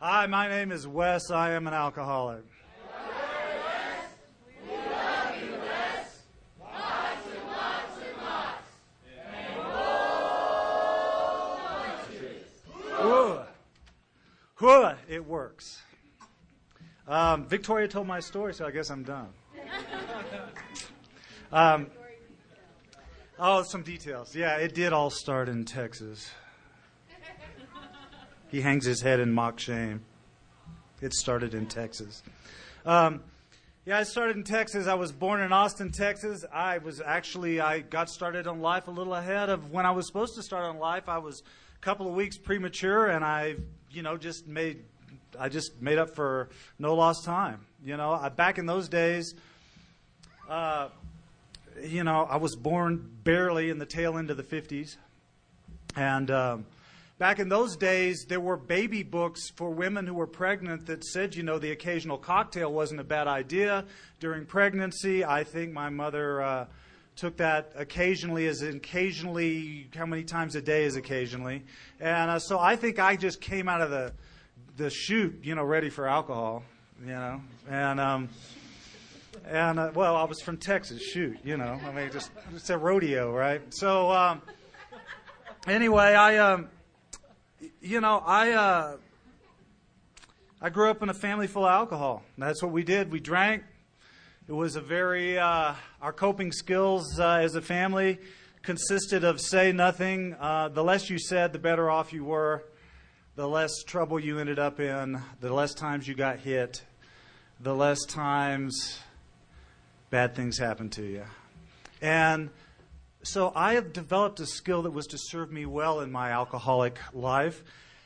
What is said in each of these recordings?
Hi, my name is Wes. I am an alcoholic. We love you, Wes. Lots and lots and lots. And more countries. It works. Victoria told my story, so I guess I'm done. Some details. Yeah, it did all start in Texas. He hangs his head in mock shame. It started in Texas. It started in Texas. I was born in Austin, Texas. I got started on life a little ahead of when I was supposed to start on life. I was a couple of weeks premature, and I just made up for no lost time. Back in those days, I was born barely in the tail end of the 50s, and back in those days, there were baby books for women who were pregnant that said, the occasional cocktail wasn't a bad idea during pregnancy. I think my mother took that occasionally as occasionally, how many times a day is occasionally. And so I think I just came out of the chute, ready for alcohol, And I was from Texas, shoot, it's a rodeo, right? So anyway, I grew up in a family full of alcohol. That's what we did. We drank. It was our coping skills as a family consisted of say nothing. The less you said, the better off you were. The less trouble you ended up in. The less times you got hit. The less times bad things happened to you. And so I have developed a skill that was to serve me well in my alcoholic life,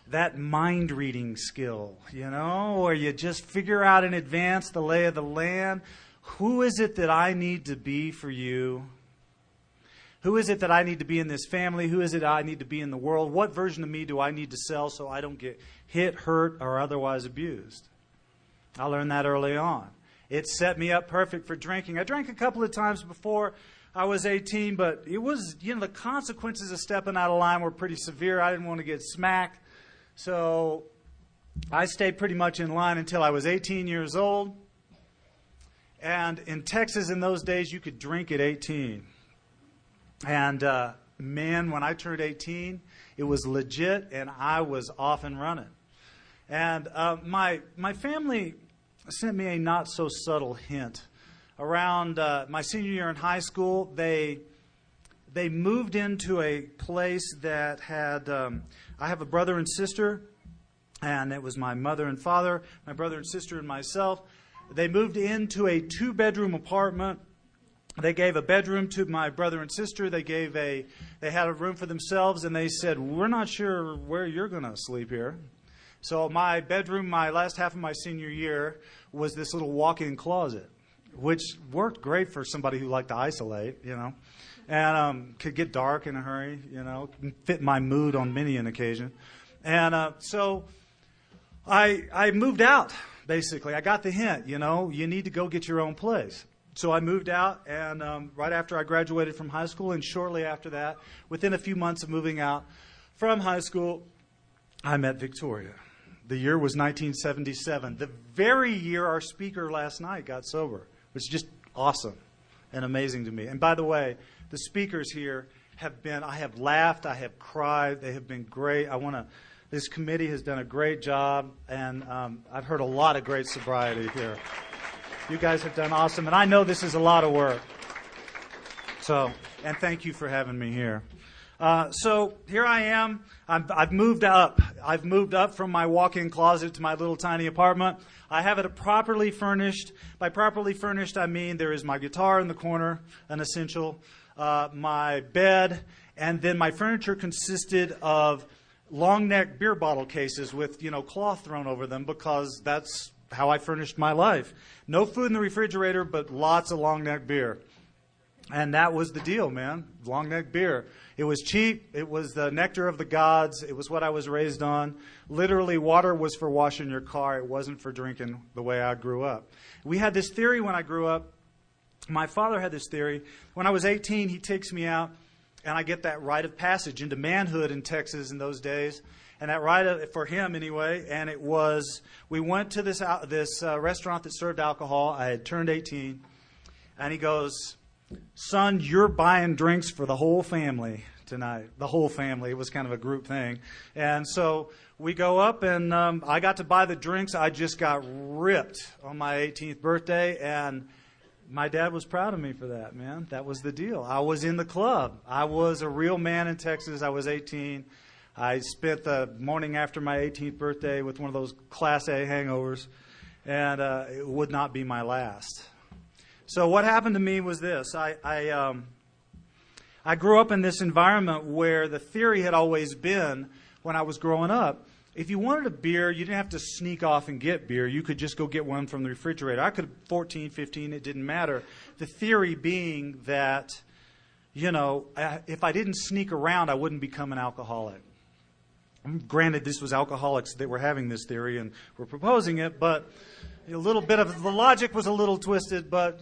that mind-reading skill, where you just figure out in advance the lay of the land. Who is it that I need to be for you? Who is it that I need to be in this family? Who is it I need to be in the world? What version of me do I need to sell so I don't get hit, hurt, or otherwise abused? I learned that early on. It set me up perfect for drinking. I drank a couple of times before I was 18, but it was, the consequences of stepping out of line were pretty severe. I didn't want to get smacked. So I stayed pretty much in line until I was 18 years old. And in Texas in those days, you could drink at 18. And when I turned 18, it was legit, and I was off and running. And my family sent me a not-so-subtle hint. Around my senior year in high school, they moved into a place that had, I have a brother and sister, and it was my mother and father, my brother and sister and myself. They moved into a 2-bedroom apartment. They gave a bedroom to my brother and sister. They had a room for themselves, and they said, "We're not sure where you're going to sleep here." So my bedroom, my last half of my senior year, was this little walk-in closet, which worked great for somebody who liked to isolate, and could get dark in a hurry, and fit my mood on many an occasion. And so I moved out, basically. I got the hint, you need to go get your own place. So I moved out, and right after I graduated from high school, and shortly after that, within a few months of moving out from high school, I met Victoria. The year was 1977, the very year our speaker last night got sober, which is just awesome and amazing to me. And by the way, the speakers here I have laughed, I have cried, they have been great. This committee has done a great job, and I've heard a lot of great sobriety here. You guys have done awesome, and I know this is a lot of work. And thank you for having me here. So here I am. I've moved up. I've moved up from my walk-in closet to my little tiny apartment. I have it properly furnished. By properly furnished, I mean there is my guitar in the corner, an essential, my bed, and then my furniture consisted of long-neck beer bottle cases with, cloth thrown over them, because that's how I furnished my life. No food in the refrigerator, but lots of long-neck beer. And that was the deal, man. Long-neck beer. It was cheap. It was the nectar of the gods. It was what I was raised on. Literally, water was for washing your car. It wasn't for drinking the way I grew up. We had this theory when I grew up. My father had this theory. When I was 18, he takes me out, And I get that rite of passage into manhood in Texas in those days. And that rite for him anyway, and it was, we went to this restaurant that served alcohol. I had turned 18. And he goes, "Son, you're buying drinks for the whole family tonight." The whole family. It was kind of a group thing. And so we go up, and I got to buy the drinks. I just got ripped on my 18th birthday, and my dad was proud of me for that, man. That was the deal. I was in the club. I was a real man in Texas. I was 18. I spent the morning after my 18th birthday with one of those Class A hangovers, and it would not be my last. So what happened to me was this. I grew up in this environment where the theory had always been, when I was growing up, if you wanted a beer, you didn't have to sneak off and get beer. You could just go get one from the refrigerator. I could 14, 15, it didn't matter. The theory being that, if I didn't sneak around, I wouldn't become an alcoholic. Granted, this was alcoholics that were having this theory and were proposing it, but a little bit of the logic was a little twisted, but,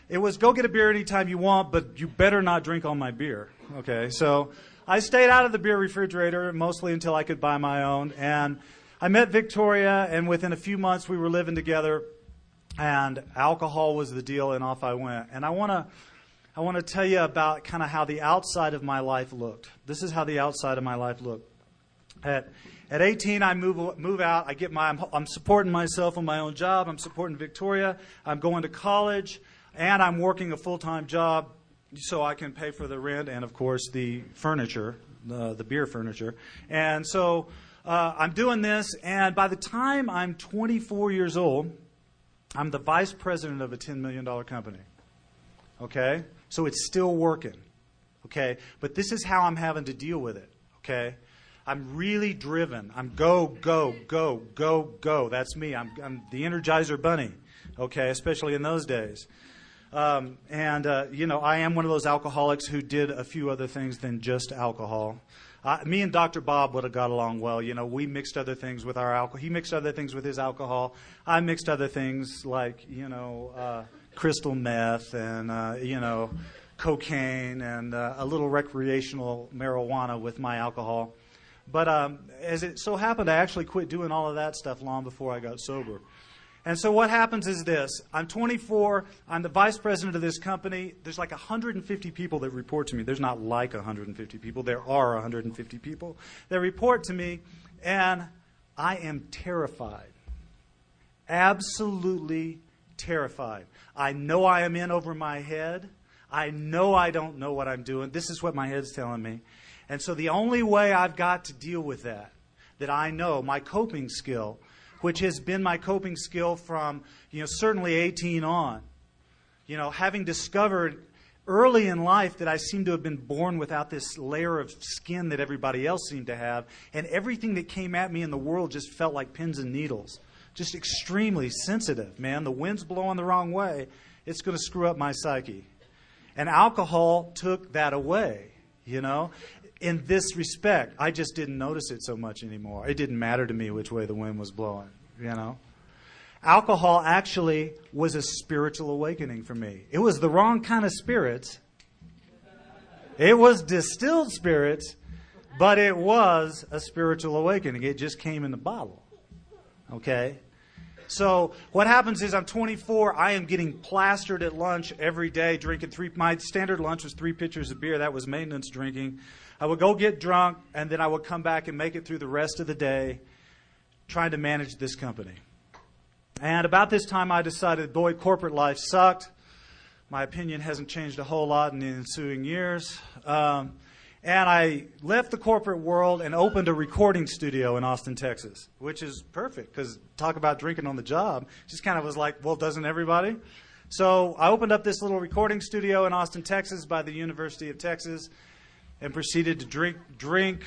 it was go get a beer anytime you want, but you better not drink all my beer. Okay, so I stayed out of the beer refrigerator mostly until I could buy my own, and I met Victoria, and within a few months we were living together, and alcohol was the deal, and off I went. And I want to tell you about kind of how the outside of my life looked. This is how the outside of my life looked. At 18, I move out. I'm supporting myself on my own job. I'm supporting Victoria. I'm going to college, and I'm working a full-time job so I can pay for the rent and, of course, the furniture, the beer furniture. And so I'm doing this, and by the time I'm 24 years old, I'm the vice president of a $10 million company. Okay? So it's still working. Okay? But this is how I'm having to deal with it. Okay? I'm really driven. I'm go, go, go, go, go. That's me. I'm the Energizer Bunny, okay, especially in those days. I am one of those alcoholics who did a few other things than just alcohol. Me and Dr. Bob would have got along well. We mixed other things with our alcohol. He mixed other things with his alcohol. I mixed other things like, crystal meth and, cocaine and a little recreational marijuana with my alcohol. But as it so happened, I actually quit doing all of that stuff long before I got sober. And so what happens is this. I'm 24. I'm the vice president of this company. There's like 150 people that report to me. There's not like 150 people. There are 150 people that report to me. And I am terrified. Absolutely terrified. I know I am in over my head. I know I don't know what I'm doing. This is what my head's telling me. And so the only way I've got to deal with that I know, my coping skill, which has been my coping skill from, certainly 18 on, having discovered early in life that I seem to have been born without this layer of skin that everybody else seemed to have, and everything that came at me in the world just felt like pins and needles. Just extremely sensitive, man. The wind's blowing the wrong way. It's going to screw up my psyche. And alcohol took that away, In this respect, I just didn't notice it so much anymore. It didn't matter to me which way the wind was blowing, Alcohol actually was a spiritual awakening for me. It was the wrong kind of spirits. It was distilled spirits, but it was a spiritual awakening. It just came in the bottle, okay? So what happens is I'm 24. I am getting plastered at lunch every day, drinking my standard lunch was 3 pitchers of beer. That was maintenance drinking. I would go get drunk, and then I would come back and make it through the rest of the day trying to manage this company. And about this time, I decided, boy, corporate life sucked. My opinion hasn't changed a whole lot in the ensuing years. And I left the corporate world and opened a recording studio in Austin, Texas, which is perfect because talk about drinking on the job. Just kind of was like, well, doesn't everybody? So I opened up this little recording studio in Austin, Texas by the University of Texas and proceeded to drink.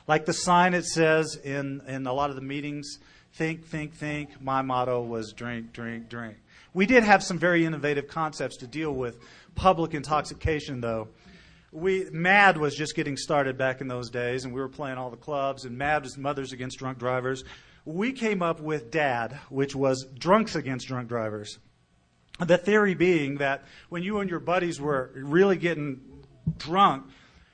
Like the sign it says in a lot of the meetings, think. My motto was drink. We did have some very innovative concepts to deal with public intoxication, though. MAD was just getting started back in those days, and we were playing all the clubs, and MAD was Mothers Against Drunk Drivers. We came up with DAD, which was Drunks Against Drunk Drivers. The theory being that when you and your buddies were really getting drunk,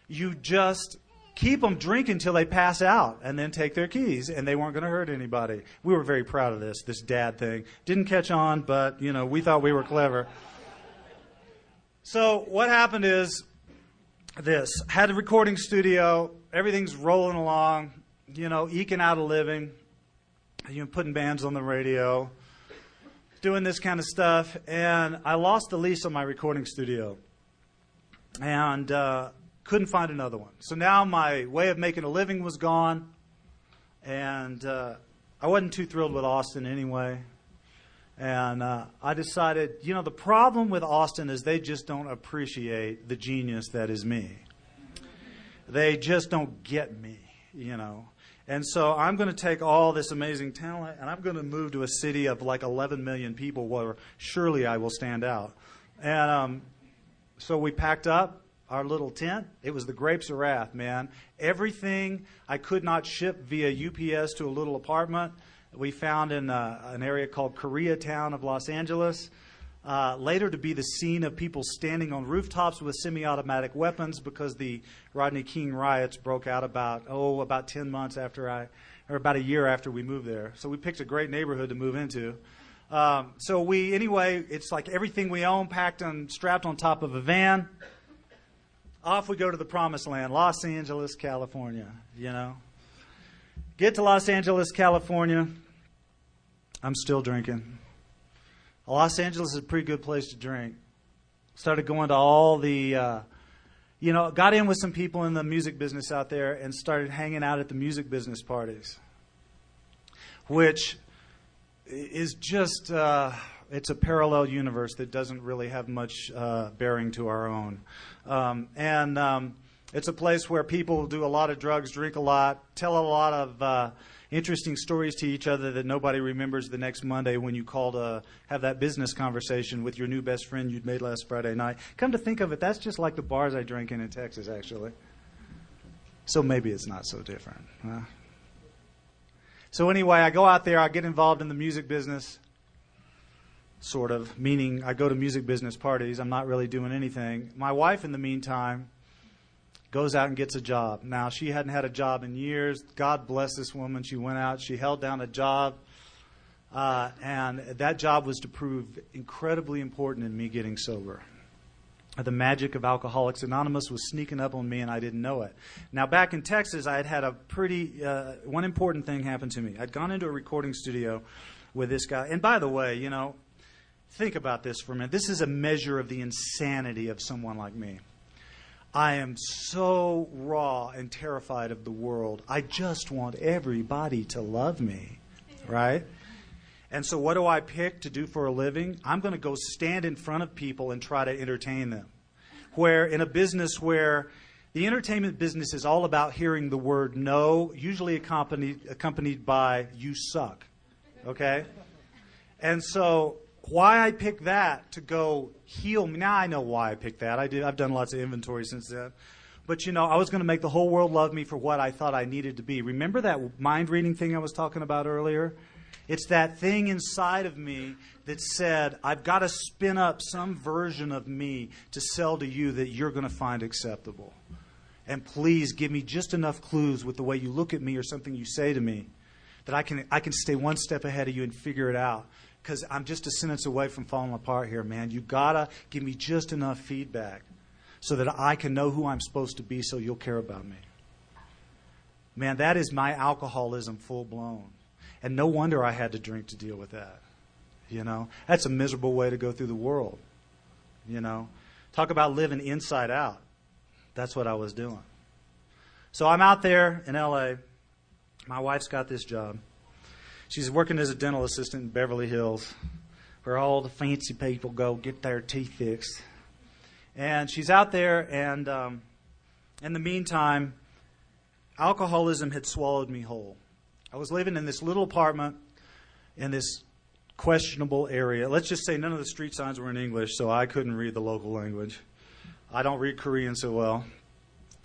you just keep them drinking until they pass out and then take their keys, and they weren't going to hurt anybody. We were very proud of this dad thing. Didn't catch on, but, we thought we were clever. So what happened is this. Had a recording studio. Everything's rolling along, eking out a living, putting bands on the radio, doing this kind of stuff. And I lost the lease on my recording studio and couldn't find another one. So now my way of making a living was gone. And I wasn't too thrilled with Austin anyway. And I decided, the problem with Austin is they just don't appreciate the genius that is me. They just don't get me, And so I'm going to take all this amazing talent and I'm going to move to a city of like 11 million people where surely I will stand out. And so we packed up our little tent. It was the grapes of wrath, man. Everything I could not ship via UPS to a little apartment we found in an area called Koreatown of Los Angeles. Later to be the scene of people standing on rooftops with semi-automatic weapons because the Rodney King riots broke out about 10 months after or about a year after we moved there. So we picked a great neighborhood to move into. It's like everything we own packed and strapped on top of a van. Off we go to the promised land, Los Angeles, California, Get to Los Angeles, California. I'm still drinking. Los Angeles is a pretty good place to drink. Started going to all the, got in with some people in the music business out there and started hanging out at the music business parties, which is just, it's a parallel universe that doesn't really have much bearing to our own. It's a place where people do a lot of drugs, drink a lot, tell a lot of interesting stories to each other that nobody remembers the next Monday when you call to have that business conversation with your new best friend you'd made last Friday night. Come to think of it, that's just like the bars I drank in Texas, actually. So maybe it's not so different. Huh? So anyway, I go out there, I get involved in the music business, sort of, meaning I go to music business parties. I'm not really doing anything. My wife, in the meantime, goes out and gets a job. Now, she hadn't had a job in years. God bless this woman. She went out. She held down a job. And that job was to prove incredibly important in me getting sober. The magic of Alcoholics Anonymous was sneaking up on me, and I didn't know it. Now, back in Texas, I had had one important thing happen to me. I'd gone into a recording studio with this guy. And by the way, think about this for a minute. This is a measure of the insanity of someone like me. I am so raw and terrified of the world. I just want everybody to love me, right? And so what do I pick to do for a living? I'm going to go stand in front of people and try to entertain them. Where in a business where the entertainment business is all about hearing the word no, usually accompanied by you suck, okay? And so why I picked that to go heal me. Now I know why I picked that. I've done lots of inventory since then. But, I was going to make the whole world love me for what I thought I needed to be. Remember that mind-reading thing I was talking about earlier? It's that thing inside of me that said, I've got to spin up some version of me to sell to you that you're going to find acceptable. And please give me just enough clues with the way you look at me or something you say to me that I can stay one step ahead of you and figure it out. Because I'm just a sentence away from falling apart here, man. You got to give me just enough feedback so that I can know who I'm supposed to be so you'll care about me. Man, that is my alcoholism full blown. And no wonder I had to drink to deal with that. That's a miserable way to go through the world. Talk about living inside out. That's what I was doing. So I'm out there in L.A. My wife's got this job. She's working as a dental assistant in Beverly Hills, where all the fancy people go get their teeth fixed. And she's out there, and in the meantime, alcoholism had swallowed me whole. I was living in this little apartment in this questionable area. Let's just say none of the street signs were in English, so I couldn't read the local language. I don't read Korean so well.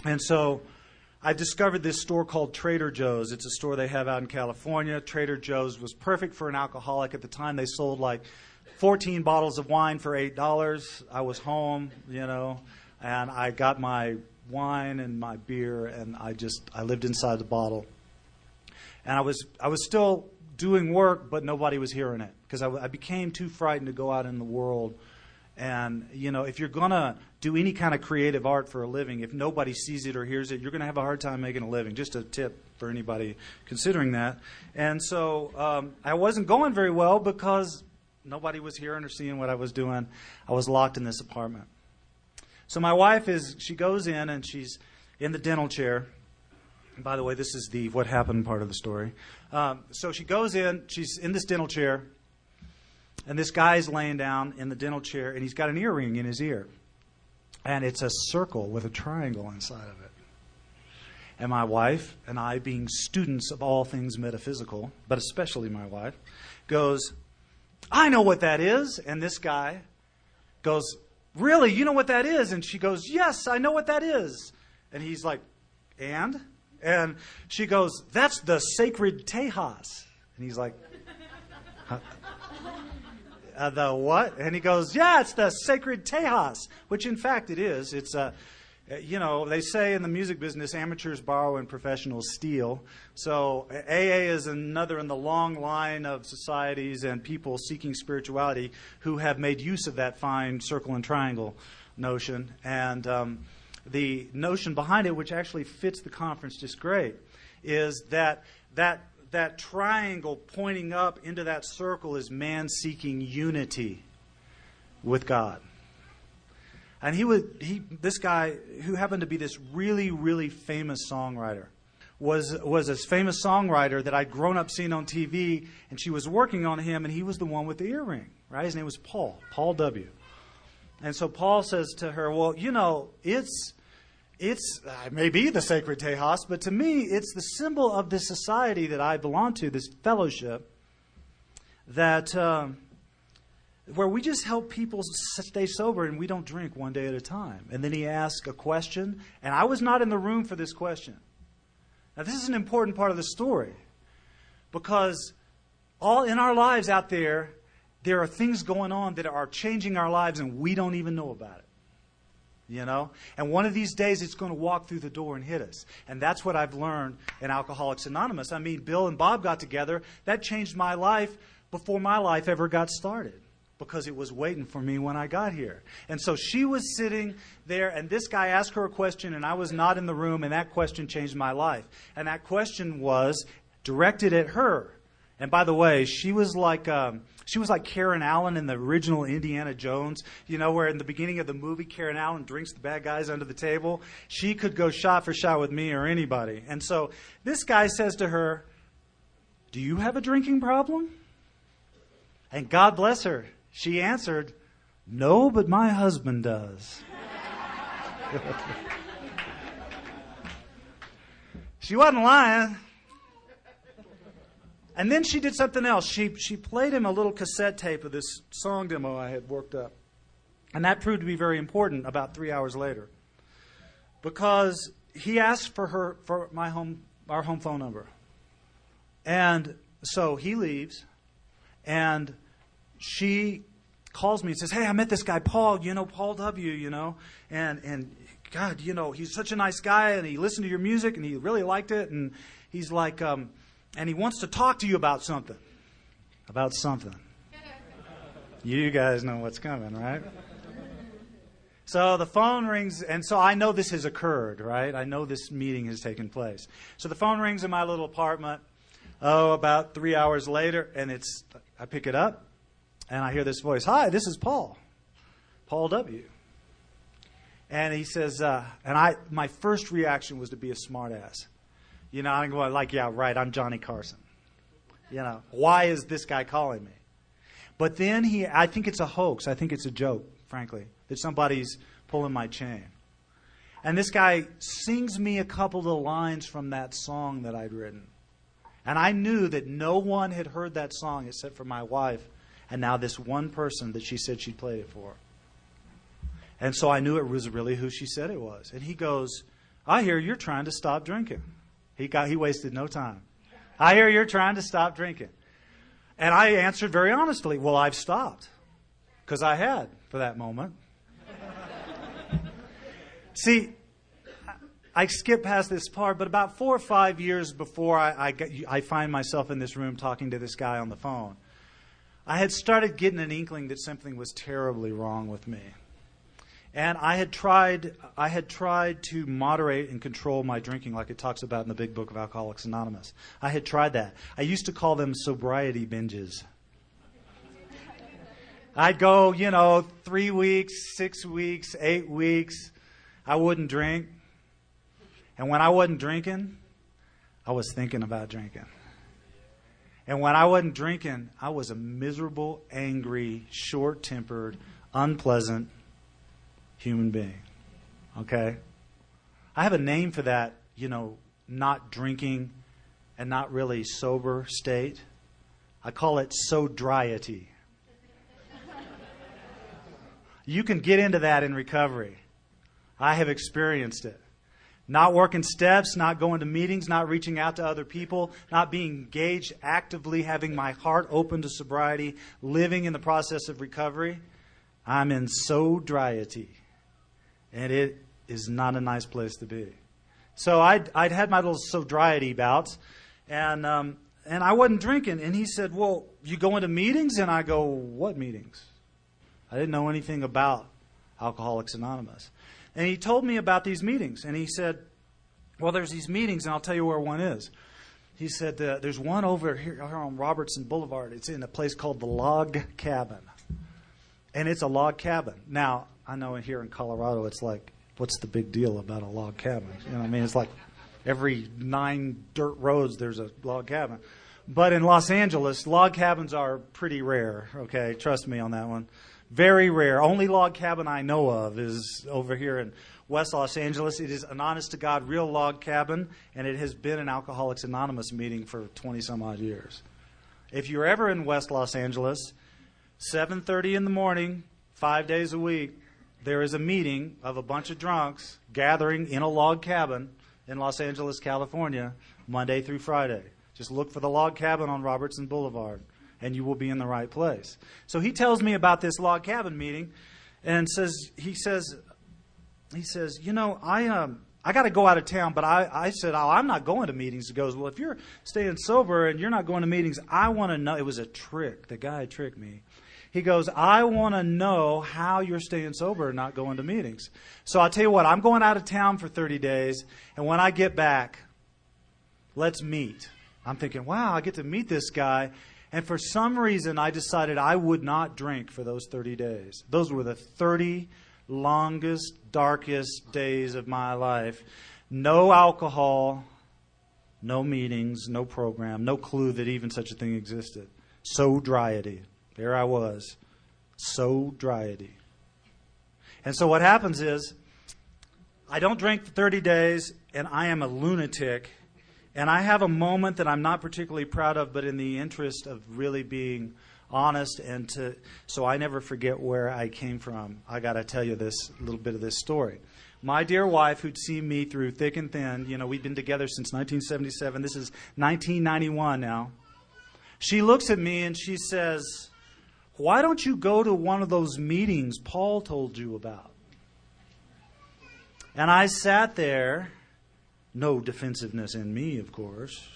And so I discovered this store called Trader Joe's. It's a store they have out in California. Trader Joe's was perfect for an alcoholic. At the time, they sold like 14 bottles of wine for $8. I was home, and I got my wine and my beer, and I lived inside the bottle. And I was still doing work, but nobody was hearing it because I became too frightened to go out in the world. And, if you're going to do any kind of creative art for a living, if nobody sees it or hears it, you're going to have a hard time making a living. Just a tip for anybody considering that. And so I wasn't going very well because nobody was hearing or seeing what I was doing. I was locked in this apartment. So my wife she goes in and she's in the dental chair. And by the way, this is the what happened part of the story. So she goes in, she's in this dental chair. And this guy's laying down in the dental chair, and he's got an earring in his ear. And it's a circle with a triangle inside of it. And my wife and I, being students of all things metaphysical, but especially my wife, goes, I know what that is. And this guy goes, really, you know what that is? And she goes, yes, I know what that is. And he's like, and? And she goes, that's the sacred Tejas. And he's like, huh? The what? And he goes, yeah, it's the sacred Tejas, which in fact it is. It's, they say in the music business, amateurs borrow and professionals steal. So AA is another in the long line of societies and people seeking spirituality who have made use of that fine circle and triangle notion. And the notion behind it, which actually fits the conference just great, is that triangle pointing up into that circle is man seeking unity with God. And this guy, who happened to be this really, really famous songwriter, was this famous songwriter that I'd grown up seeing on TV, and she was working on him, and he was the one with the earring, right? His name was Paul W. And so Paul says to her, well, it may be the sacred Tejas, but to me, it's the symbol of this society that I belong to, this fellowship, that where we just help people stay sober and we don't drink one day at a time. And then he asked a question, and I was not in the room for this question. Now, this is an important part of the story, because all in our lives out there are things going on that are changing our lives, and we don't even know about it. And one of these days it's going to walk through the door and hit us. And that's what I've learned in Alcoholics Anonymous. I mean, Bill and Bob got together. That changed my life before my life ever got started, because it was waiting for me when I got here. And so she was sitting there, and this guy asked her a question, and I was not in the room, and that question changed my life. And that question was directed at her. And by the way, she was like Karen Allen in the original Indiana Jones, where in the beginning of the movie, Karen Allen drinks the bad guys under the table. She could go shot for shot with me or anybody. And so this guy says to her, do you have a drinking problem? And God bless her, she answered, no, but my husband does. She wasn't lying. And then she did something else. She played him a little cassette tape of this song demo I had worked up. And that proved to be very important about 3 hours later, because he asked for our home phone number. And so he leaves, and she calls me and says, hey, I met this guy, Paul, Paul W., and God, he's such a nice guy, and he listened to your music, and he really liked it, and he's like, and he wants to talk to you about something. About something. You guys know what's coming, right? So the phone rings, and so I know this has occurred, right? I know this meeting has taken place. So the phone rings in my little apartment, about 3 hours later, and I pick it up, and I hear this voice, hi, this is Paul W. And he says, my first reaction was to be a smartass. I'm going like, yeah, right, I'm Johnny Carson. Why is this guy calling me? But then I think it's a hoax. I think it's a joke, frankly, that somebody's pulling my chain. And this guy sings me a couple of the lines from that song that I'd written. And I knew that no one had heard that song except for my wife, and now this one person that she said she'd played it for. And so I knew it was really who she said it was. And he goes, I hear you're trying to stop drinking. He wasted no time. I hear you're trying to stop drinking. And I answered very honestly, well, I've stopped. because I had for that moment. See, I skip past this part, but about 4 or 5 years before I find myself in this room talking to this guy on the phone, I had started getting an inkling that something was terribly wrong with me. And I had tried to moderate and control my drinking like it talks about in the big book of Alcoholics Anonymous. I had tried that. I used to call them sobriety binges. I'd go, 3 weeks, 6 weeks, 8 weeks. I wouldn't drink. And when I wasn't drinking, I was thinking about drinking. And when I wasn't drinking, I was a miserable, angry, short-tempered, unpleasant human being. Okay? I have a name for that, not drinking and not really sober state. I call it Sobriety. You can get into that in recovery. I have experienced it. Not working steps, not going to meetings, not reaching out to other people, not being engaged actively, having my heart open to sobriety, living in the process of recovery. I'm in Sobriety. And it is not a nice place to be. So I'd had my little sobriety bouts, and I wasn't drinking. And he said, well, you going to meetings? And I go, what meetings? I didn't know anything about Alcoholics Anonymous. And he told me about these meetings. And he said, well, there's these meetings, and I'll tell you where one is. He said, there's one over here on Robertson Boulevard. It's in a place called the Log Cabin. And it's a log cabin. Now, I know here in Colorado, it's like, what's the big deal about a log cabin? It's like every 9 dirt roads, there's a log cabin. But in Los Angeles, log cabins are pretty rare, okay? Trust me on that one. Very rare. Only log cabin I know of is over here in West Los Angeles. It is an honest-to-God real log cabin, and it has been an Alcoholics Anonymous meeting for 20-some-odd years. If you're ever in West Los Angeles, 7:30 in the morning, 5 days a week, there is a meeting of a bunch of drunks gathering in a log cabin in Los Angeles, California, Monday through Friday. Just look for the log cabin on Robertson Boulevard, and you will be in the right place. So he tells me about this log cabin meeting, and he says, I got to go out of town, but I said, I'm not going to meetings. He goes, well, if you're staying sober and you're not going to meetings, I want to know. It was a trick. The guy tricked me. He goes, I want to know how you're staying sober and not going to meetings. So I'll tell you what, I'm going out of town for 30 days, and when I get back, let's meet. I'm thinking, wow, I get to meet this guy. And for some reason, I decided I would not drink for those 30 days. Those were the 30 longest, darkest days of my life. No alcohol, no meetings, no program, no clue that even such a thing existed. Sobriety. There I was. Sobriety. And so what happens is, I don't drink for 30 days, and I am a lunatic. And I have a moment that I'm not particularly proud of, but in the interest of really being honest so I never forget where I came from, I got to tell you this little bit of this story. My dear wife, who'd seen me through thick and thin, we've been together since 1977. This is 1991 now. She looks at me and she says, why don't you go to one of those meetings Paul told you about? And I sat there, no defensiveness in me, of course.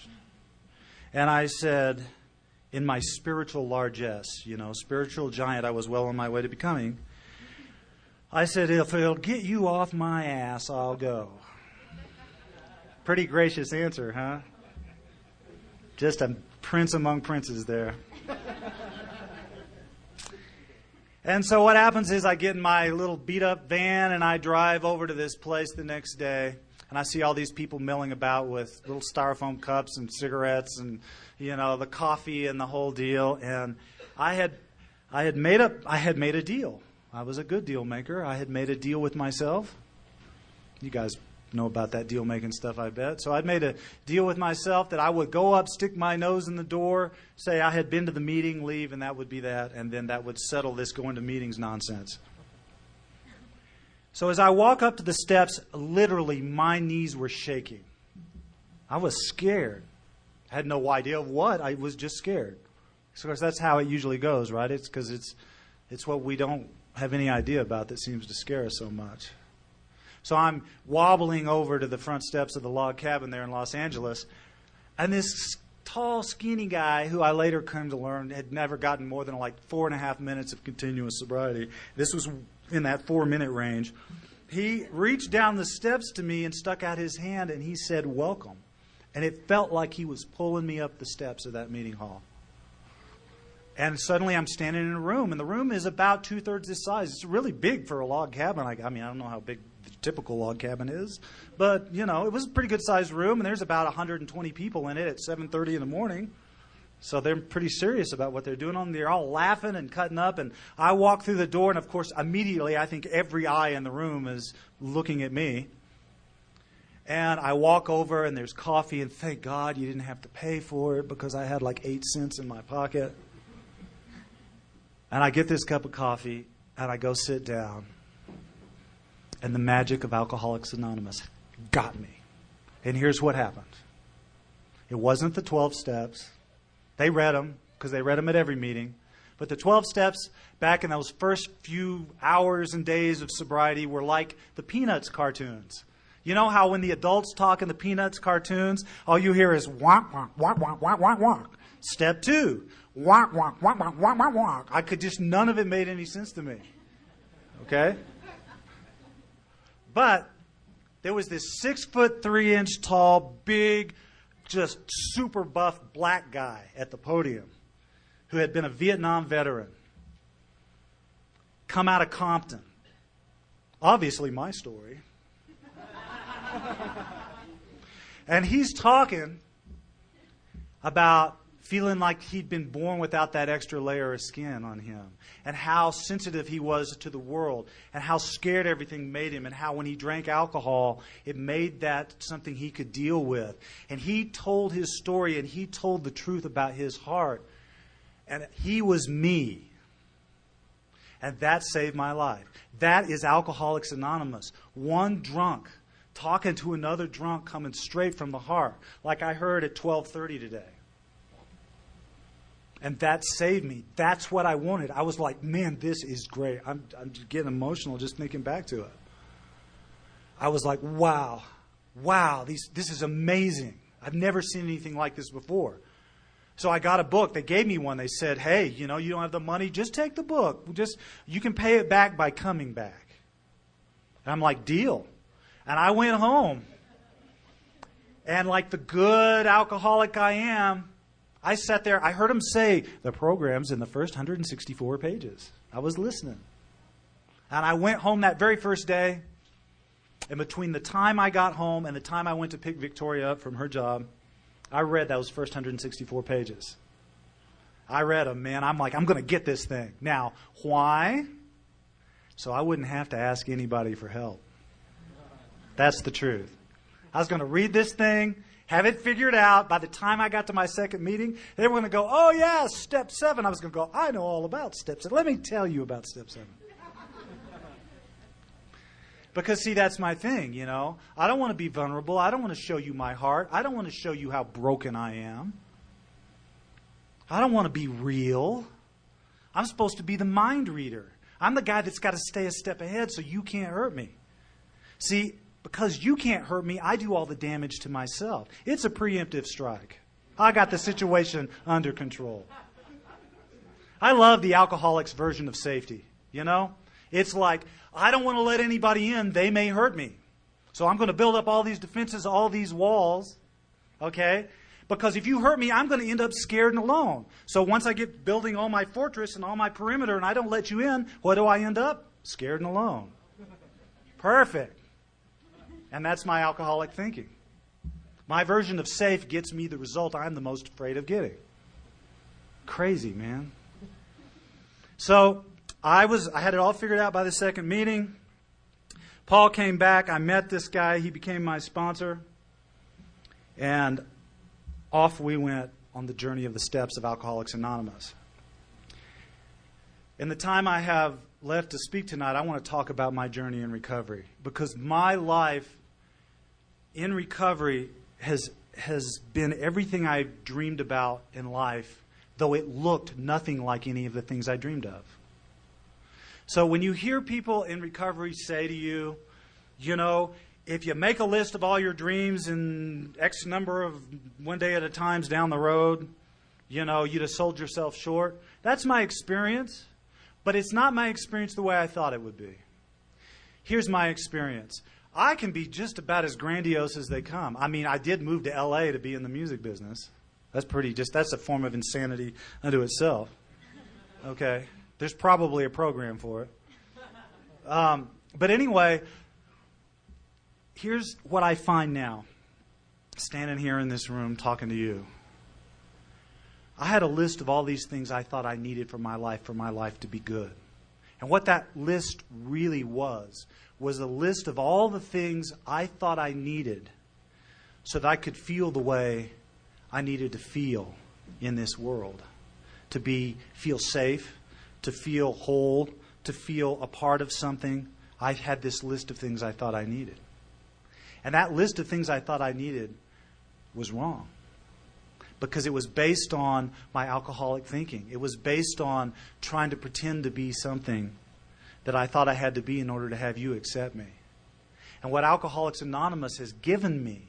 And I said, in my spiritual largesse, spiritual giant I was well on my way to becoming, I said, if it'll get you off my ass, I'll go. Pretty gracious answer, huh? Just a prince among princes there. And so what happens is I get in my little beat-up van and I drive over to this place the next day. And I see all these people milling about with little styrofoam cups and cigarettes and, the coffee and the whole deal. And I had made a deal. I was a good deal maker. I had made a deal with myself. You guys know about that deal-making stuff, I bet. So I'd made a deal with myself that I would go up, stick my nose in the door, say I had been to the meeting, leave, and that would be that. And then that would settle this going to meetings nonsense. So as I walk up to the steps, literally my knees were shaking. I was scared. I had no idea of what. I was just scared. So of course, that's how it usually goes, right? It's because it's It's what we don't have any idea about that seems to scare us so much. So I'm wobbling over to the front steps of the log cabin there in Los Angeles, and this tall, skinny guy, who I later came to learn had never gotten more than like 4.5 minutes of continuous sobriety. This was in that 4-minute range. He reached down the steps to me and stuck out his hand, and he said, "Welcome." And it felt like he was pulling me up the steps of that meeting hall. And suddenly I'm standing in a room, and the room is about 2/3 this size. It's really big for a log cabin. I mean, I don't know how big the typical log cabin is, but, you know, it was a pretty good-sized room, and there's about 120 people in it at 7:30 in the morning. So they're pretty serious about what they're doing. They're all laughing and cutting up, and I walk through the door, and, of course, immediately I think every eye in the room is looking at me. And I walk over, and there's coffee, and thank God you didn't have to pay for it because I had like 8 cents in my pocket. And I get this cup of coffee, and I go sit down. And the magic of Alcoholics Anonymous got me. And here's what happened. It wasn't the 12 steps. They read them, because they read them at every meeting. But the 12 steps back in those first few hours and days of sobriety were like the Peanuts cartoons. You know how when the adults talk in the Peanuts cartoons, all you hear is wonk, wonk, wonk, wonk, wonk, wonk, wonk. Step 2, wonk, wonk, wonk, wonk, wonk, wonk, wonk. None of it made any sense to me. Okay? But there was this 6'3" tall, big, just super buff black guy at the podium who had been a Vietnam veteran, come out of Compton. Obviously my story. And he's talking about feeling like he'd been born without that extra layer of skin on him, and how sensitive he was to the world, and how scared everything made him, and how when he drank alcohol, it made that something he could deal with. And he told his story, and he told the truth about his heart. And he was me. And that saved my life. That is Alcoholics Anonymous. One drunk talking to another drunk coming straight from the heart, like I heard at 12:30 today. And that saved me. That's what I wanted. I was like, man, this is great. I'm getting emotional just thinking back to it. I was like, wow, this is amazing. I've never seen anything like this before. So I got a book. They gave me one. They said, hey, you know, you don't have the money, just take the book. You can pay it back by coming back. And I'm like, deal. And I went home. And like the good alcoholic I am, I sat there. I heard him say, the program's in the first 164 pages. I was listening. And I went home that very first day. And between the time I got home and the time I went to pick Victoria up from her job, I read those first 164 pages. I read them, man. I'm like, I'm going to get this thing. Now, why? So I wouldn't have to ask anybody for help. That's the truth. I was going to read this thing, have it figured out. By the time I got to my second meeting, they were going to go, oh, yeah, step 7. I was going to go, I know all about step 7. Let me tell you about step 7. Because, see, that's my thing, you know. I don't want to be vulnerable. I don't want to show you my heart. I don't want to show you how broken I am. I don't want to be real. I'm supposed to be the mind reader. I'm the guy that's got to stay a step ahead so you can't hurt me. See, because you can't hurt me, I do all the damage to myself. It's a preemptive strike. I got the situation under control. I love the alcoholic's version of safety, you know. It's like, I don't want to let anybody in. They may hurt me. So I'm going to build up all these defenses, all these walls, okay? Because if you hurt me, I'm going to end up scared and alone. So once I get building all my fortress and all my perimeter and I don't let you in, what do I end up? Scared and alone. Perfect. And that's my alcoholic thinking. My version of safe gets me the result I'm the most afraid of getting. Crazy, man. So I had it all figured out by the second meeting. Paul came back. I met this guy. He became my sponsor. And off we went on the journey of the steps of Alcoholics Anonymous. In the time I have left to speak tonight, I want to talk about my journey in recovery. Because my life in recovery has been everything I dreamed about in life, though it looked nothing like any of the things I dreamed of. So when you hear people in recovery say to you, you know, if you make a list of all your dreams and X number of one day at a times down the road, you know, you'd have sold yourself short. That's my experience, but it's not my experience the way I thought it would be. Here's my experience. I can be just about as grandiose as they come. I mean, I did move to L.A. to be in the music business. That's a form of insanity unto itself. Okay? There's probably a program for it. But anyway, here's what I find now, standing here in this room talking to you. I had a list of all these things I thought I needed for my life to be good. And what that list really was a list of all the things I thought I needed so that I could feel the way I needed to feel in this world. To feel safe, to feel whole, to feel a part of something. I had this list of things I thought I needed. And that list of things I thought I needed was wrong. Because it was based on my alcoholic thinking. It was based on trying to pretend to be something that I thought I had to be in order to have you accept me. And what Alcoholics Anonymous has given me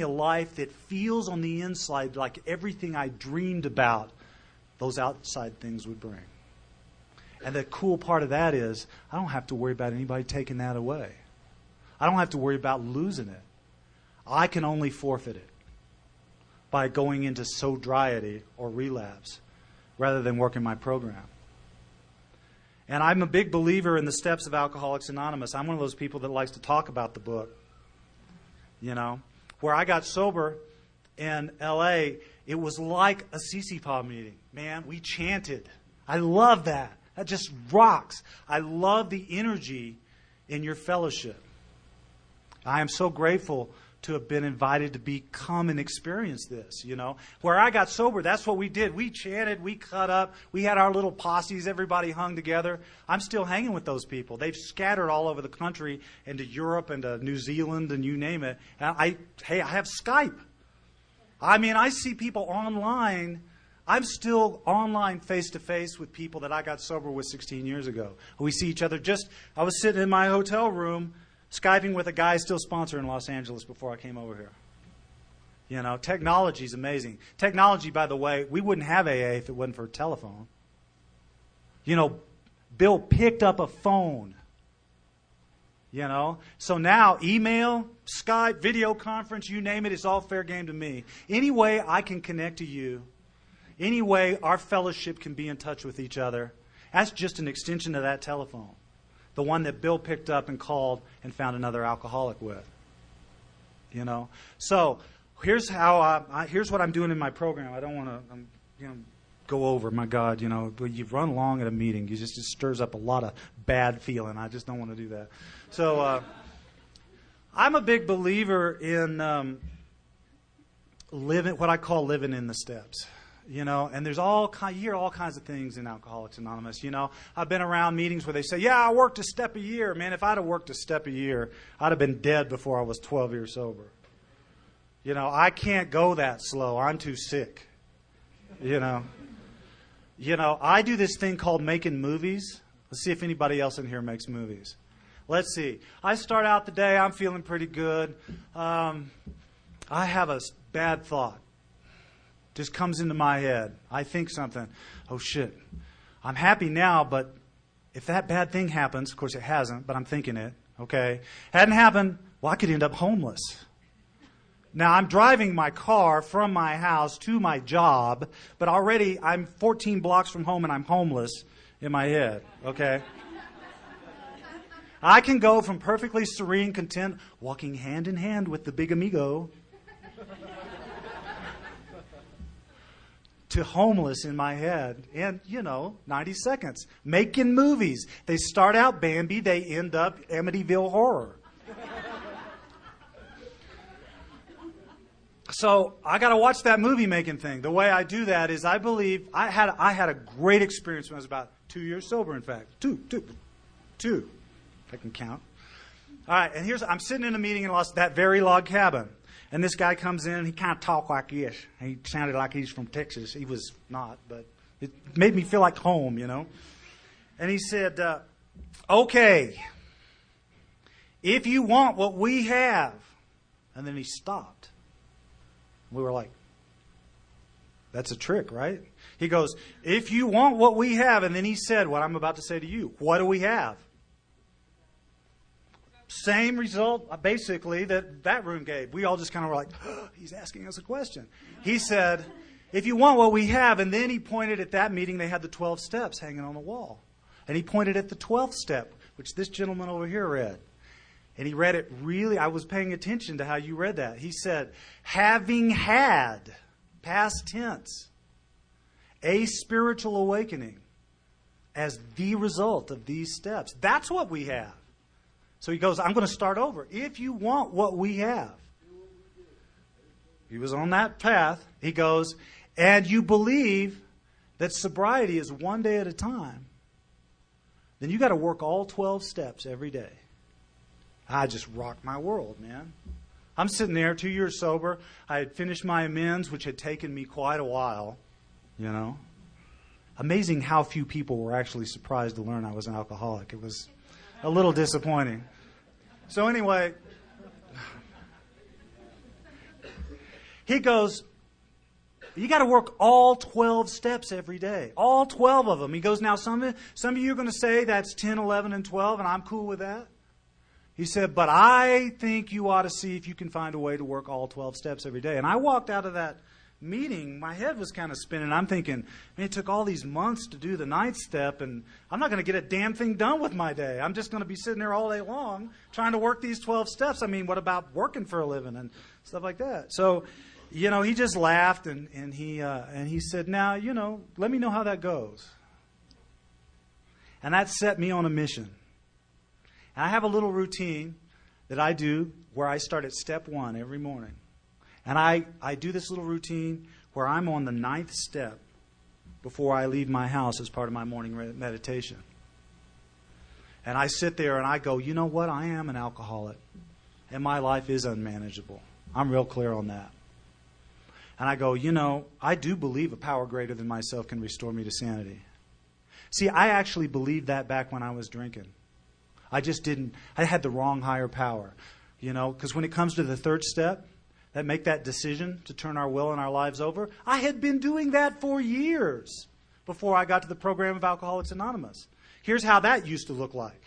a life that feels on the inside like everything I dreamed about those outside things would bring. And the cool part of that is I don't have to worry about anybody taking that away. I don't have to worry about losing it. I can only forfeit it by going into sobriety or relapse rather than working my program. And I'm a big believer in the steps of Alcoholics Anonymous. I'm one of those people that likes to talk about the book. You know, where I got sober in L.A., it was like a CCPAW meeting. Man, we chanted. I love that. That just rocks. I love the energy in your fellowship. I am so grateful to have been invited to come and experience this, you know. Where I got sober, that's what we did. We chanted, we cut up, we had our little posses, everybody hung together. I'm still hanging with those people. They've scattered all over the country into Europe and to New Zealand and you name it. And I have Skype. I mean, I see people online. I'm still online face-to-face with people that I got sober with 16 years ago. We see each other I was sitting in my hotel room Skyping with a guy still sponsored in Los Angeles before I came over here. You know, technology is amazing. Technology, by the way, we wouldn't have AA if it wasn't for telephone. You know, Bill picked up a phone. You know, so now email, Skype, video conference, you name it, it's all fair game to me. Any way I can connect to you, any way our fellowship can be in touch with each other, that's just an extension of that telephone. The one that Bill picked up and called and found another alcoholic with. You know? So here's here's what I'm doing in my program. I don't want to go over, my God, you know, when you run long at a meeting, it stirs up a lot of bad feeling. I just don't want to do that. So I'm a big believer in living, what I call living in the steps. You know, and you hear all kinds of things in Alcoholics Anonymous. You know, I've been around meetings where they say, yeah, I worked a step a year. Man, if I'd have worked a step a year, I'd have been dead before I was 12 years sober. You know, I can't go that slow. I'm too sick. You know, I do this thing called making movies. Let's see if anybody else in here makes movies. Let's see. I start out the day, I'm feeling pretty good. I have a bad thought. Just comes into my head. I think something. Oh, shit. I'm happy now, but if that bad thing happens, of course it hasn't, but I'm thinking it, okay? Hadn't happened, well, I could end up homeless. Now, I'm driving my car from my house to my job, but already I'm 14 blocks from home and I'm homeless in my head, okay? I can go from perfectly serene, content, walking hand in hand with the big amigo, to homeless in my head in, 90 seconds. Making movies. They start out Bambi, they end up Amityville Horror. So I got to watch that movie making thing. The way I do that is I believe I had a great experience when I was about 2 years sober, in fact. Two, if I can count. All right, and I'm sitting in a meeting in that very log cabin. And this guy comes in, he kind of talked like this. He sounded like he's from Texas. He was not, but it made me feel like home, you know. And he said, okay, if you want what we have. And then he stopped. We were like, that's a trick, right? He goes, if you want what we have. And then he said what I'm about to say to you. What do we have? Same result, basically, that room gave. We all just kind of were like, oh, he's asking us a question. He said, if you want what we have. And then he pointed at that meeting. They had the 12 steps hanging on the wall. And he pointed at the 12th step, which this gentleman over here read. And he read it really, I was paying attention to how you read that. He said, having had, past tense, a spiritual awakening as the result of these steps. That's what we have. So he goes, I'm going to start over. If you want what we have. He was on that path. He goes, and you believe that sobriety is one day at a time, then you got to work all 12 steps every day. I just rocked my world, man. I'm sitting there, 2 years sober. I had finished my amends, which had taken me quite a while, you know. Amazing how few people were actually surprised to learn I was an alcoholic. It was a little disappointing. So anyway, he goes, you got to work all 12 steps every day. All 12 of them. He goes, now some of you are going to say that's 10, 11, and 12, and I'm cool with that. He said, but I think you ought to see if you can find a way to work all 12 steps every day. And I walked out of that meeting, my head was kind of spinning. I'm thinking, man, it took all these months to do the 9th step, and I'm not going to get a damn thing done with my day. I'm just going to be sitting there all day long trying to work these 12 steps. I mean, what about working for a living and stuff like that? So, you know, he just laughed, and he said, now, you know, let me know how that goes. And that set me on a mission. And I have a little routine that I do where I start at step 1 every morning. And I do this little routine where I'm on the 9th step before I leave my house as part of my morning meditation. And I sit there and I go, you know what? I am an alcoholic. And my life is unmanageable. I'm real clear on that. And I go, you know, I do believe a power greater than myself can restore me to sanity. See, I actually believed that back when I was drinking. I just didn't. I had the wrong higher power, you know, because when it comes to the 3rd step, that make that decision to turn our will and our lives over, I had been doing that for years before I got to the program of Alcoholics Anonymous. Here's how that used to look like.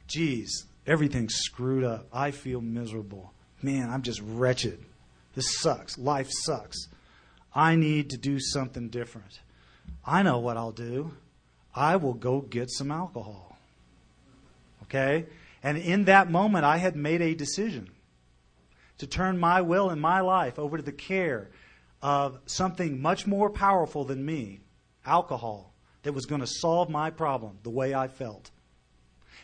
Geez, everything's screwed up. I feel miserable. Man, I'm just wretched. This sucks. Life sucks. I need to do something different. I know what I'll do. I will go get some alcohol. Okay? And in that moment, I had made a decision to turn my will and my life over to the care of something much more powerful than me, alcohol, that was going to solve my problem the way I felt.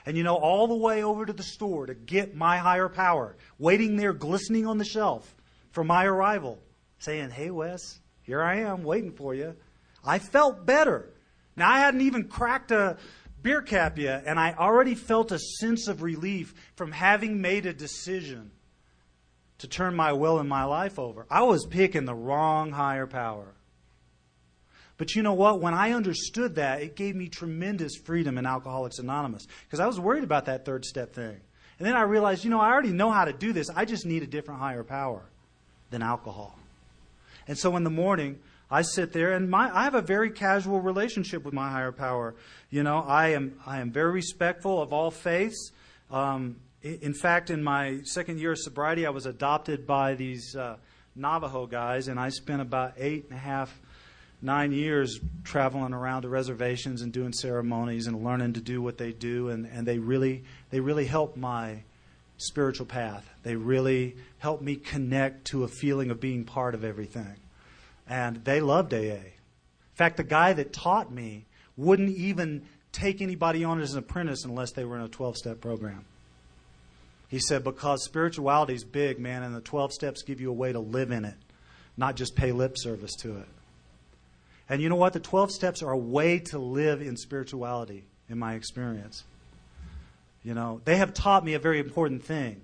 And you know, all the way over to the store to get my higher power, waiting there glistening on the shelf for my arrival, saying, hey, Wes, here I am waiting for you. I felt better. Now, I hadn't even cracked a beer cap yet, and I already felt a sense of relief from having made a decision to turn my will and my life over. I was picking the wrong higher power. But you know what? When I understood that, it gave me tremendous freedom in Alcoholics Anonymous, because I was worried about that 3rd step thing. And then I realized, you know, I already know how to do this. I just need a different higher power than alcohol. And so in the morning, I sit there, and I have a very casual relationship with my higher power. You know, I am very respectful of all faiths. In fact, in my 2nd year of sobriety, I was adopted by these Navajo guys, and I spent about 8.5, 9 years traveling around to reservations and doing ceremonies and learning to do what they do, and they really helped my spiritual path. They really helped me connect to a feeling of being part of everything. And they loved AA. In fact, the guy that taught me wouldn't even take anybody on as an apprentice unless they were in a 12-step program. He said, because spirituality is big, man, and the 12 steps give you a way to live in it, not just pay lip service to it. And you know what? The 12 steps are a way to live in spirituality, in my experience. You know, they have taught me a very important thing,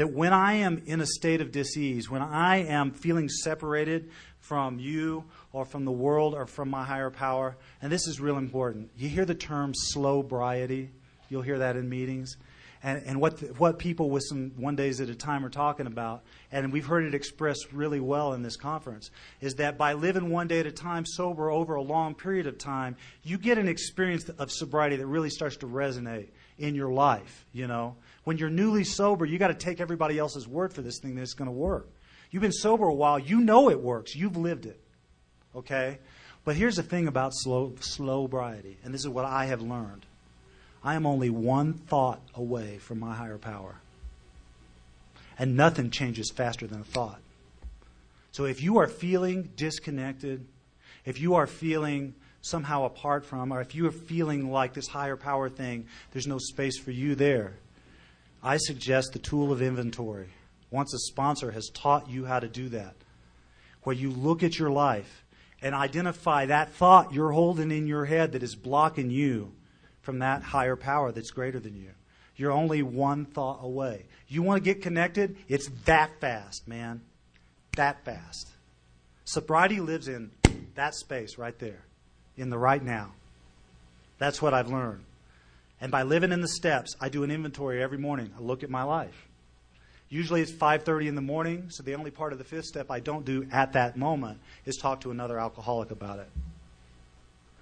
that when I am in a state of dis-ease, when I am feeling separated from you or from the world or from my higher power, and this is real important. You hear the term sobriety. You'll hear that in meetings. And what people with some one days at a time are talking about, and we've heard it expressed really well in this conference, is that by living one day at a time, sober over a long period of time, you get an experience of sobriety that really starts to resonate in your life, you know. When you're newly sober, you got to take everybody else's word for this thing that it's going to work. You've been sober a while, you know it works, you've lived it, okay? But here's the thing about sobriety, and this is what I have learned. I am only one thought away from my higher power. And nothing changes faster than a thought. So if you are feeling disconnected, if you are feeling somehow apart from, or if you are feeling like this higher power thing, there's no space for you there, I suggest the tool of inventory. Once a sponsor has taught you how to do that, where you look at your life and identify that thought you're holding in your head that is blocking you from that higher power that's greater than you. You're only one thought away. You want to get connected? It's that fast, man. That fast. Sobriety lives in that space right there, in the right now. That's what I've learned. And by living in the steps, I do an inventory every morning. I look at my life. Usually it's 5:30 in the morning, so the only part of the fifth step I don't do at that moment is talk to another alcoholic about it.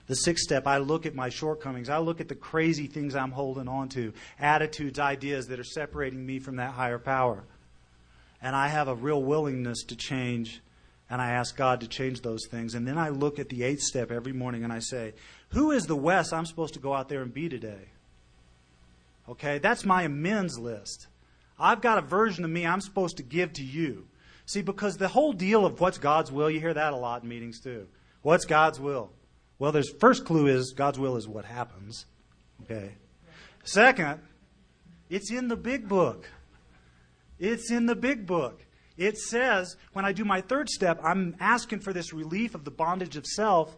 The sixth step, I look at my shortcomings. I look at the crazy things I'm holding on to, attitudes, ideas that are separating me from that higher power. And I have a real willingness to change, and I ask God to change those things. And then I look at the eighth step every morning and I say, who is the Wes I'm supposed to go out there and be today? Okay, that's my amends list. I've got a version of me I'm supposed to give to you. See, because the whole deal of what's God's will, you hear that a lot in meetings too. What's God's will? Well, there's first clue is God's will is what happens. Okay. Second, it's in the big book. It's in the big book. It says, when I do my third step, I'm asking for this relief of the bondage of self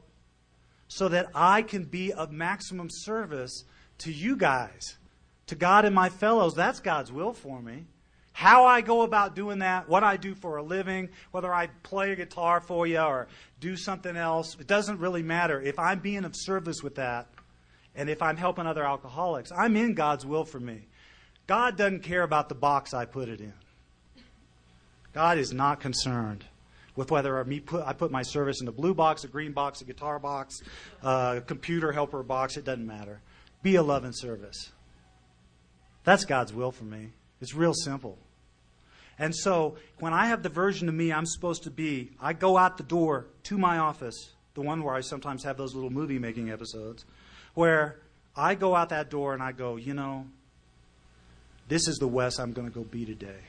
so that I can be of maximum service to you guys, to God and my fellows. That's God's will for me. How I go about doing that, what I do for a living, whether I play a guitar for you or do something else, it doesn't really matter. If I'm being of service with that, and if I'm helping other alcoholics, I'm in God's will for me. God doesn't care about the box I put it in. God is not concerned with whether I put my service in a blue box, a green box, a guitar box, a computer helper box. It doesn't matter. Be a love and service. That's God's will for me. It's real simple. And so when I have the version of me I'm supposed to be, I go out the door to my office, the one where I sometimes have those little movie-making episodes, where I go out that door and I go, you know, this is the Wes I'm going to go be today.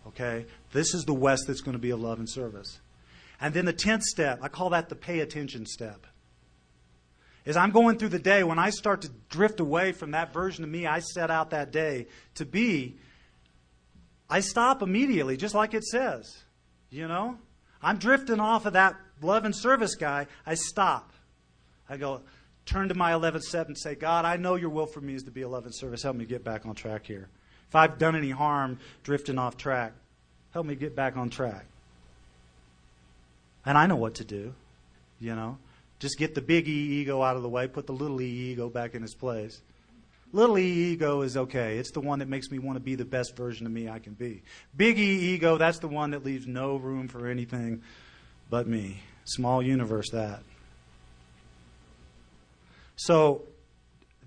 Okay? This is the Wes that's going to be of love and service. And then the 10th step, I call that the pay attention step. As I'm going through the day, when I start to drift away from that version of me I set out that day to be, I stop immediately, just like it says. You know? I'm drifting off of that love and service guy. I stop. I go, turn to my 11th step and say, God, I know your will for me is to be a love and service. Help me get back on track here. If I've done any harm drifting off track, help me get back on track. And I know what to do, you know. Just get the big E ego out of the way, put the little e ego back in its place. Little e ego is okay. It's the one that makes me want to be the best version of me I can be. Big E ego, that's the one that leaves no room for anything but me. Small universe, that. So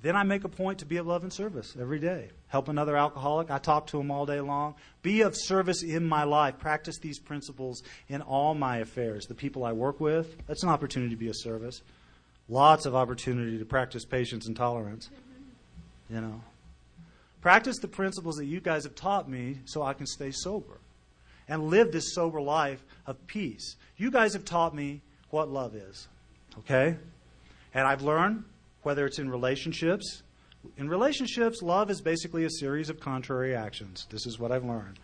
then I make a point to be of love and service every day. Help another alcoholic. I talk to him all day long. Be of service in my life. Practice these principles in all my affairs. The people I work with, that's an opportunity to be of service. Lots of opportunity to practice patience and tolerance. You know. Practice the principles that you guys have taught me so I can stay sober and live this sober life of peace. You guys have taught me what love is. Okay? And I've learned, whether it's in relationships, love is basically a series of contrary actions. This is what I've learned.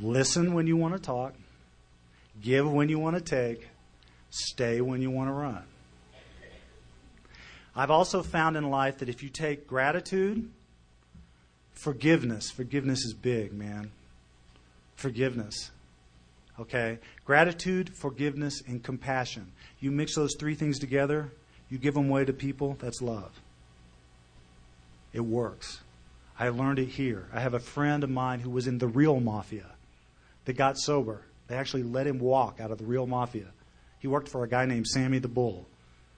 Listen when you want to talk. Give when you want to take. Stay when you want to run. I've also found in life that if you take gratitude, forgiveness is big, man. forgiveness. Okay? Gratitude, forgiveness, and compassion. You mix those three things together, you give them away to people, that's love. It works. I learned it here. I have a friend of mine who was in the real mafia that got sober. They actually let him walk out of the real mafia. He worked for a guy named Sammy the Bull.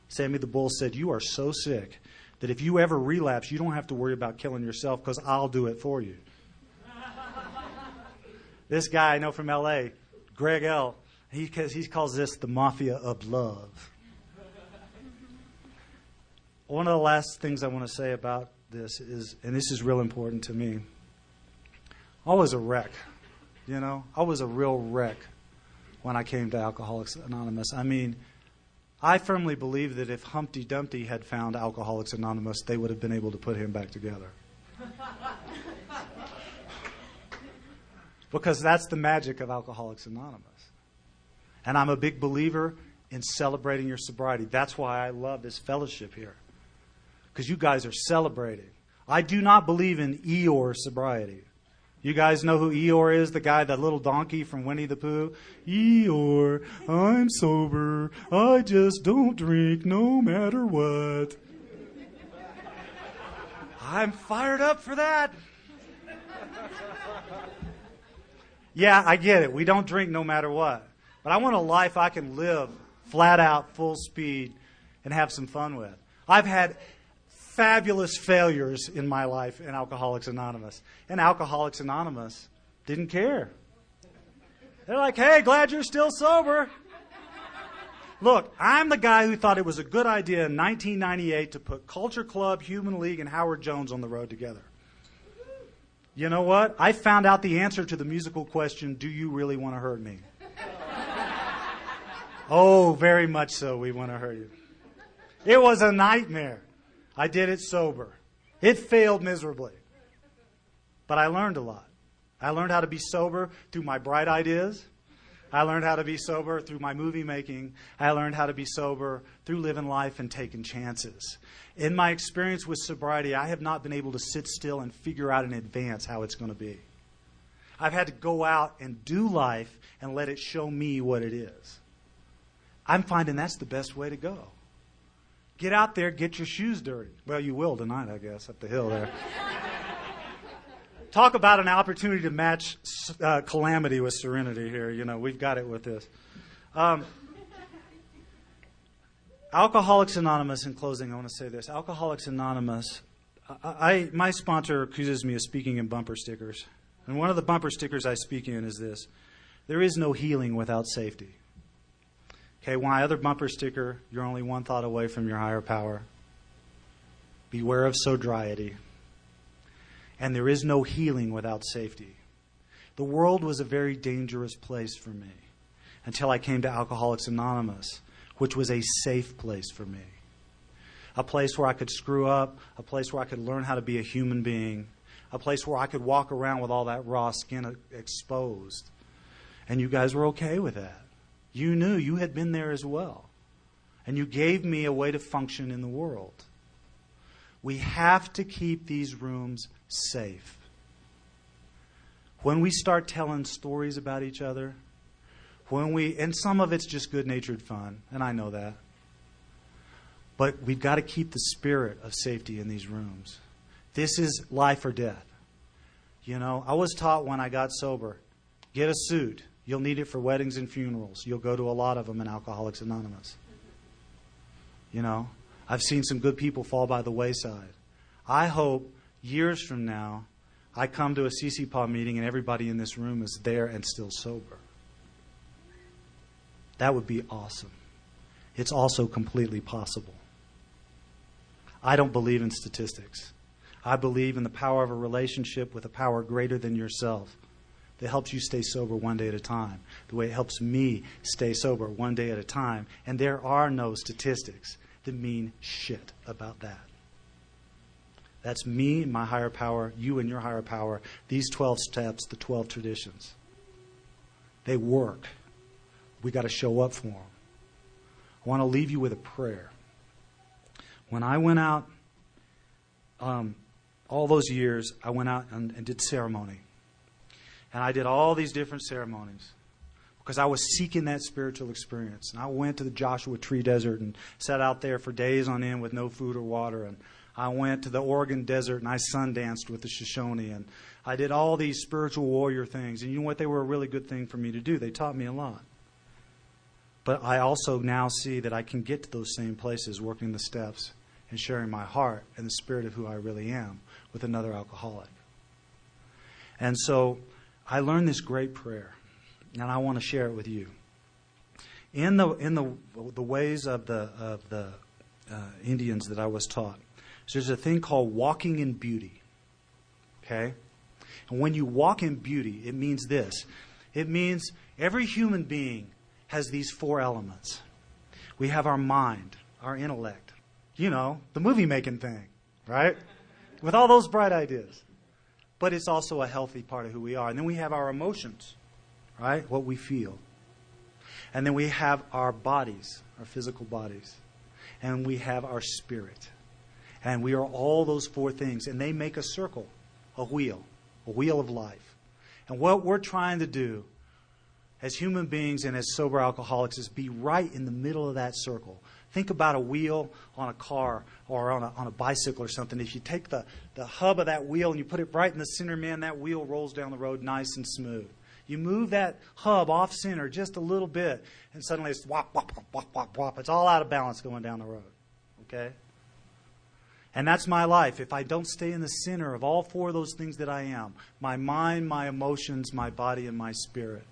Sammy the Bull said, "You are so sick that if you ever relapse, you don't have to worry about killing yourself because I'll do it for you." This guy I know from L.A., Greg L., he calls this the mafia of love. One of the last things I want to say about this is, and this is real important to me, I was a wreck. You know, I was a real wreck when I came to Alcoholics Anonymous. I mean, I firmly believe that if Humpty Dumpty had found Alcoholics Anonymous, they would have been able to put him back together. Because that's the magic of Alcoholics Anonymous. And I'm a big believer in celebrating your sobriety. That's why I love this fellowship here. Because you guys are celebrating. I do not believe in Eeyore sobriety. You guys know who Eeyore is? The guy, that little donkey from Winnie the Pooh? Eeyore, I'm sober. I just don't drink no matter what. I'm fired up for that. Yeah, I get it. We don't drink no matter what. But I want a life I can live flat out, full speed, and have some fun with. I've had fabulous failures in my life in Alcoholics Anonymous. And Alcoholics Anonymous didn't care. They're like, "Hey, glad you're still sober." Look, I'm the guy who thought it was a good idea in 1998 to put Culture Club, Human League, and Howard Jones on the road together. You know what? I found out the answer to the musical question, do you really want to hurt me? Oh, very much so, we want to hurt you. It was a nightmare. I did it sober. It failed miserably. But I learned a lot. I learned how to be sober through my bright ideas. I learned how to be sober through my movie making. I learned how to be sober through living life and taking chances. In my experience with sobriety, I have not been able to sit still and figure out in advance how it's going to be. I've had to go out and do life and let it show me what it is. I'm finding that's the best way to go. Get out there, get your shoes dirty. Well, you will tonight, I guess, up the hill there. Talk about an opportunity to match calamity with serenity here. You know, we've got it with this. Alcoholics Anonymous, in closing, I want to say this. Alcoholics Anonymous, my sponsor accuses me of speaking in bumper stickers. And one of the bumper stickers I speak in is this: there is no healing without safety. Okay, my other bumper sticker, you're only one thought away from your higher power. Beware of sobriety. And there is no healing without safety. The world was a very dangerous place for me until I came to Alcoholics Anonymous, which was a safe place for me. A place where I could screw up, a place where I could learn how to be a human being, a place where I could walk around with all that raw skin exposed. And you guys were okay with that. You knew you had been there as well. And you gave me a way to function in the world. We have to keep these rooms safe. When we start telling stories about each other, and some of it's just good-natured fun, and I know that, but we've got to keep the spirit of safety in these rooms. This is life or death. You know, I was taught when I got sober, get a suit. You'll need it for weddings and funerals. You'll go to a lot of them in Alcoholics Anonymous. You know, I've seen some good people fall by the wayside. I hope years from now, I come to a CCPAW meeting and everybody in this room is there and still sober. That would be awesome. It's also completely possible. I don't believe in statistics. I believe in the power of a relationship with a power greater than yourself that helps you stay sober one day at a time, the way it helps me stay sober one day at a time. And there are no statistics that mean shit about that. That's me and my higher power, you and your higher power, these 12 steps, the 12 traditions. They work. We got to show up for them. I want to leave you with a prayer. When I went out, all those years, I went out and did ceremony. And I did all these different ceremonies because I was seeking that spiritual experience. And I went to the Joshua Tree Desert and sat out there for days on end with no food or water. And I went to the Oregon Desert and I sun danced with the Shoshone. And I did all these spiritual warrior things. And you know what? They were a really good thing for me to do. They taught me a lot. But I also now see that I can get to those same places working the steps and sharing my heart and the spirit of who I really am with another alcoholic. And so I learned this great prayer, and I want to share it with you. In the ways of the Indians that I was taught, there's a thing called walking in beauty. Okay? And when you walk in beauty, it means this. It means every human being has these 4 elements. We have our mind, our intellect. You know, the movie-making thing, right? With all those bright ideas. But it's also a healthy part of who we are. And then we have our emotions, right? What we feel. And then we have our bodies, our physical bodies. And we have our spirit. And we are all those 4 things. And they make a circle, a wheel of life. And what we're trying to do as human beings and as sober alcoholics is be right in the middle of that circle. Think about a wheel on a car or on a bicycle or something. If you take the hub of that wheel and you put it right in the center, man, that wheel rolls down the road nice and smooth. You move that hub off center just a little bit, and suddenly it's whop, whop, whop, whop, whop, whop. It's all out of balance going down the road. Okay? And that's my life. If I don't stay in the center of all 4 of those things that I am, my mind, my emotions, my body, and my spirit,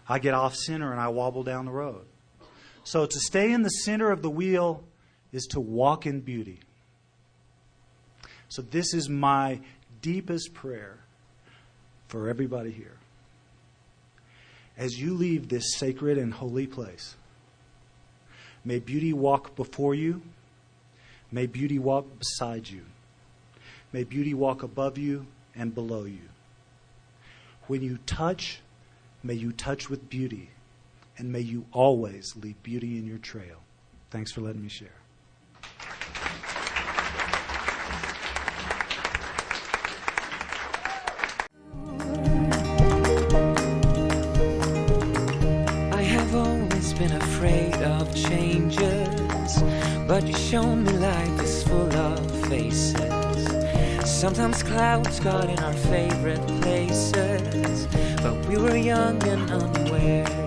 I get off center and I wobble down the road. So to stay in the center of the wheel is to walk in beauty. So this is my deepest prayer for everybody here. As you leave this sacred and holy place, may beauty walk before you. May beauty walk beside you. May beauty walk above you and below you. When you touch, may you touch with beauty. And may you always leave beauty in your trail. Thanks for letting me share. I have always been afraid of changes, but you show me life is full of faces. Sometimes clouds got in our favorite places, but we were young and unaware.